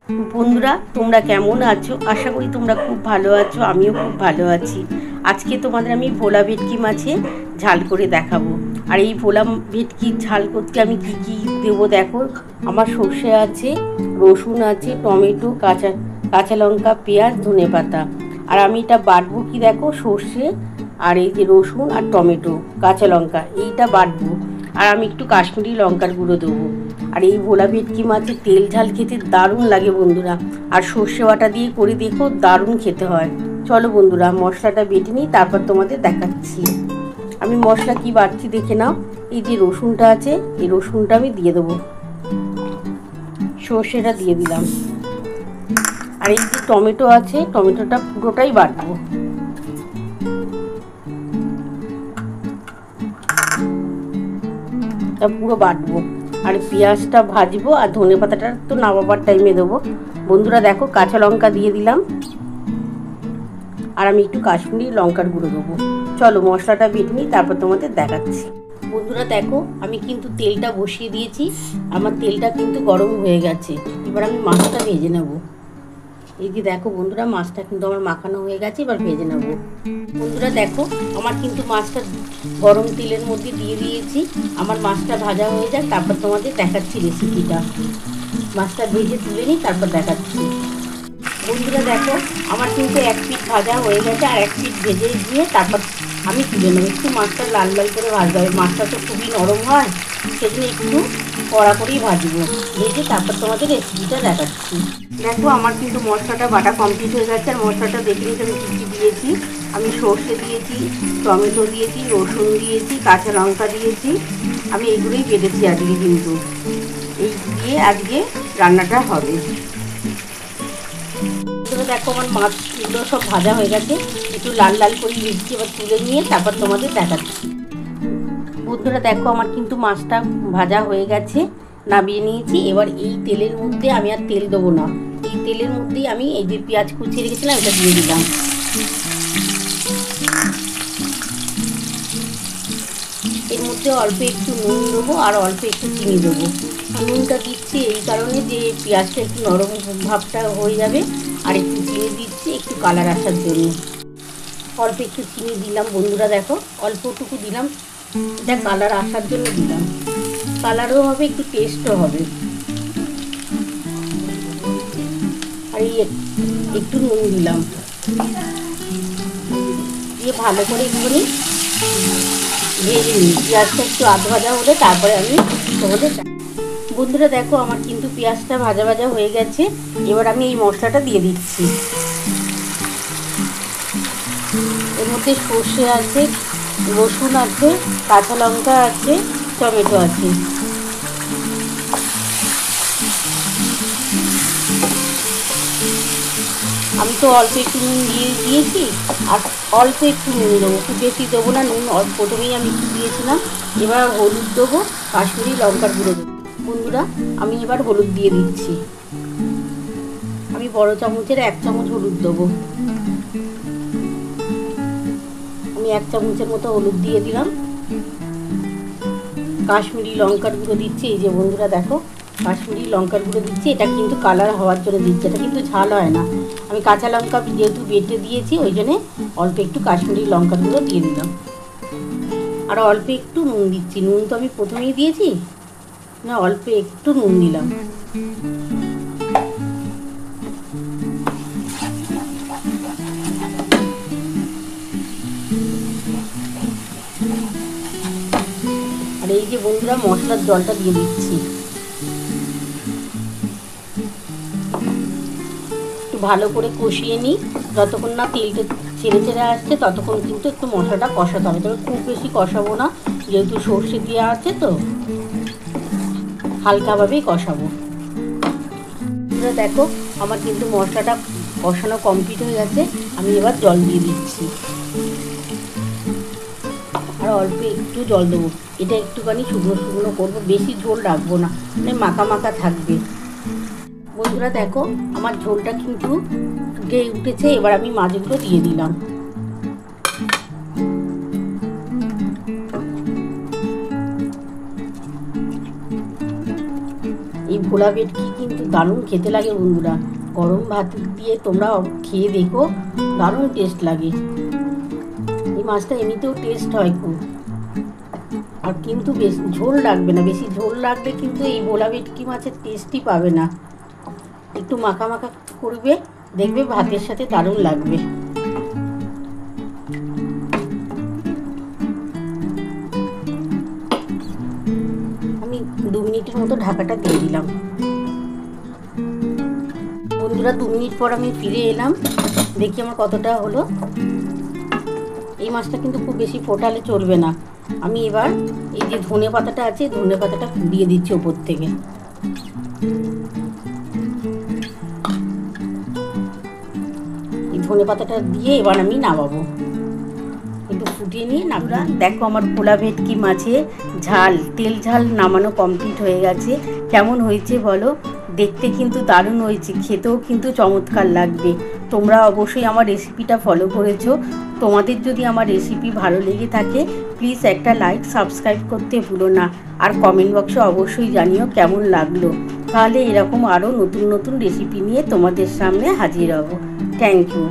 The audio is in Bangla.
বন্ধুরা, তোমরা কেমন আছো? আশা করি তোমরা খুব ভালো আছো। আমিও খুব ভালো আছি। আজকে তোমাদের আমি ভোলা ভেটকি মাছে ঝাল করে দেখাবো। আর এই ভোলা ভেটকির ঝাল করতে আমি কি কি দেবো দেখো। আমার সর্ষে আছে, রসুন আছে, টমেটো, কাঁচা লঙ্কা, পেঁয়াজ, ধনেপাতা। আর আমি এটা বাটবো কি দেখো, সর্ষে আর এই যে রসুন আর টমেটো, কাঁচা লঙ্কা এইটা বাটবো। আর আমি একটু কাশ্মীরি লঙ্কার গুঁড়ো দেবো। আর এই ভোলা ভেটকি মাছের তেল ঝাল খেতে দারুণ লাগে বন্ধুরা। আর সর্ষে বাটা দিয়ে করে দেখো, দারুণ খেতে হয়। চলো বন্ধুরা, মশলাটা বেটে নিই, তারপর তোমাদের দেখাচ্ছি। আমি মশলা কি বাটছি দেখে নাও। এই যে রসুনটা আছে, এই রসুনটা আমি দিয়ে দেবো, সর্ষেটা দিয়ে দিলাম। আর এই যে টমেটো আছে, টমেটোটা পুরোটাই বাটবো। পুরো বাটবো। আর পেঁয়াজটা ভাজবো, আর ধনেপাতাটা তো নামাবার টাইমে দেবো। বন্ধুরা দেখো, কাঁচা লঙ্কা দিয়ে দিলাম। আর আমি একটু কাশ্মীরি লঙ্কার গুঁড়ো দেবো। চলো মশলাটা বেটে নিই, তারপর তোমাদের দেখাচ্ছি। বন্ধুরা দেখো, আমি কিন্তু তেলটা বসিয়ে দিয়েছি। আমার তেলটা কিন্তু গরম হয়ে গেছে। এবার আমি মাছটা ভেজে নেব। এই যে দেখো বন্ধুরা, মাছটা কিন্তু আমার মাখানো হয়ে গেছে। এবার ভেজে নেব। বন্ধুরা দেখো, আমার কিন্তু মাছটা গরম তেলের মধ্যে দিয়ে দিয়েছি। আমার মাছটা ভাজা হয়ে যাক, তারপর তোমাদের দেখাচ্ছি রেসিপিটা। মাছটা ভেজে তুলে নিই, তারপর দেখাচ্ছি। বন্ধুরা দেখো, আমার কিন্তু এক পিঠ ভাজা হয়ে গেছে, আর এক পিঠ ভেজে দিয়ে তারপর আমি তুলে নেবো। একটু মাছটা লাল লাল করে ভাজতে হবে। মাছটা তো খুবই নরম হয়, সেজন্য একটু কড়া করেই ভাজবো। ভেজে তারপর তোমাদের রেসিপিটা দেখাচ্ছি। দেখো, আমার কিন্তু মশলাটা বাটা কমপ্লিট হয়ে গেছে। আর মশলাটা দেখে নিতে আমি কী কী দিয়েছি। আমি সর্ষে দিয়েছি, টমেটো দিয়েছি, রসুন দিয়েছি, কাঁচা লঙ্কা দিয়েছি। আমি এইগুলোই বেটেছি আজকে। কিন্তু এই দিয়ে আজকে রান্নাটা হবে। দেখো, আমার মাছগুলো সব ভাজা হয়ে গেছে, একটু লাল লাল করে ভেজেছি। এবার তুলে নিয়ে তারপর তোমাদের দেখাচ্ছি। বন্ধুরা দেখো, আমার কিন্তু মাছটা ভাজা হয়ে গেছে, নামিয়ে নিয়েছি। এবার এই তেলের মধ্যে আমি আর তেল দেবো না। এই তেলের মধ্যেই আমি এই যে পেঁয়াজ কুচিয়ে রেখেছিলাম, এটা দিয়ে দিলাম। এর মধ্যে অল্প একটু নুন দেবো, আর অল্প একটু চিনি দেবো। নুনটা দিচ্ছি এই কারণে যে পেঁয়াজটা একটু নরম ভাবটা হয়ে যাবে। আর একটু চিনি দিচ্ছি একটু কালার আসার জন্য। অল্প একটু চিনি দিলাম বন্ধুরা দেখো, অল্পটুকু দিলাম। এটা কালার আসার জন্য দিলাম। কালারও হবে, একটু টেস্টও হবে। আর এই একটু নুন দিলাম, দিয়ে ভালো করে একটুখানি ভেজে নিই। পেঁয়াজটা একটু আধ ভাজা হলে তারপরে আমি তোমাদের। বন্ধুরা দেখো, আমার কিন্তু পেঁয়াজটা ভাজা ভাজা হয়ে গেছে। এবার আমি এই মশলাটা দিয়ে দিচ্ছি। এর মধ্যে সর্ষে আছে, রসুন আছে, কাঁচা লঙ্কা আছে, টমেটো আছে। আমি তো অল্প একটু নুন দিয়েছি, আর অল্প একটু নুন দেবো, খুব বেশি দেবো না। নুন প্রথমেই আমি একটু দিয়েছিলাম। এবার হলুদ দেবো, কাশ্মীরি লঙ্কার গুঁড়ো দেবো। বন্ধুরা, আমি এবার হলুদ দিয়ে দিচ্ছি। আমি বড় চামচের 1 চামচ হলুদ দেবো। আমি 1 চামচের মতো হলুদ দিয়ে দিলাম। কাশ্মীরি লঙ্কার গুঁড়ো দিচ্ছি। এই যে বন্ধুরা দেখো, কাশ্মীরি লঙ্কার গুঁড়ো দিচ্ছি। এটা কিন্তু কালার হওয়ার জন্য দিচ্ছি, এটা কিন্তু ঝাল হয় না। আমি কাঁচা লঙ্কা যেহেতু বেটে দিয়েছি, ওই জন্যে অল্প একটু কাশ্মীরি লঙ্কার গুঁড়ো দিয়ে দিলাম। আর অল্প একটু নুন দিচ্ছি। নুন তো আমি প্রথমেই দিয়েছি না, অল্প একটু নুন দিলাম। আর এই যে বন্ধুরা, মশলার জলটা দিয়ে দিচ্ছি। একটু ভালো করে কষিয়ে নিই, যতক্ষণ না তেলটা ছেড়ে ছেড়ে আসছে ততক্ষণ কিন্তু একটু মশলাটা কষাতে হবে। তবে খুব বেশি কষাবো না, যেহেতু সর্ষে দেওয়া আছে তো হালকাভাবেই কষাবো। দেখো, আমার কিন্তু মশলাটা কষানো কমপ্লিট হয়ে গেছে। আমি এবার জল দিয়ে দিচ্ছি, আর অল্প একটু জল দেবো। এটা একটুখানি শুকনো শুকনো করবো, বেশি ঝোল রাখবো না, মানে মাখা মাখা থাকবে। বন্ধুরা দেখো, আমার ঝোলটা কিন্তু ফুটে উঠেছে। এবার আমি মাছগুলো দিয়ে দিলাম। এই ভোলা ভেটকি কিন্তু দারুণ খেতে লাগে বন্ধুরা। গরম ভাত দিয়ে তোমরা খেয়ে দেখো, দারুণ টেস্ট লাগে। এই মাছটা এমনিতেও টেস্ট হয় খুব, আর কিন্তু বেশি ঝোল রাখবে না। বেশি ঝোল রাখলে কিন্তু এই ভোলা ভেটকি মাছের টেস্টই পাবে না। একটু মাখা মাখা করবে, দেখবে ভাতের সাথে দারুণ লাগবে। আমি 2 মিনিটের মতো ঢাকাটা দিয়ে দিলাম। বন্ধুরা 2 মিনিট পর আমি ফিরে এলাম, দেখি আমার কতটা হলো। এই মাছটা কিন্তু খুব বেশি ফোটালে চলবে না। আমি এবার এই যে ধনে পাতাটা আছে, ধনে পাতাটা দিয়ে দিচ্ছি ওপর থেকে। এই ধনে পাতাটা দিয়ে এবার আমি নামাবো, একটু ফুটিয়ে নিয়ে নামরা। দেখো আমার ভোলা ভেটকি মাছে ঝাল, তেল ঝাল নামানো কমপ্লিট হয়ে গেছে। কেমন হয়েছে বলো? দেখতে কিন্তু দারুণ হয়েছে, খেতেও কিন্তু চমৎকার লাগবে। তোমরা অবশ্যই আমার রেসিপিটা ফলো করেছো। তোমাদের যদি আমার রেসিপি ভালো লেগে থাকে প্লিজ একটা লাইক সাবস্ক্রাইব করতে ভুলো না, আর কমেন্ট বক্সে অবশ্যই জানিও কেমন লাগলো। তাহলে এরকম আরও নতুন নতুন রেসিপি নিয়ে তোমাদের সামনে হাজির হব। Thank you.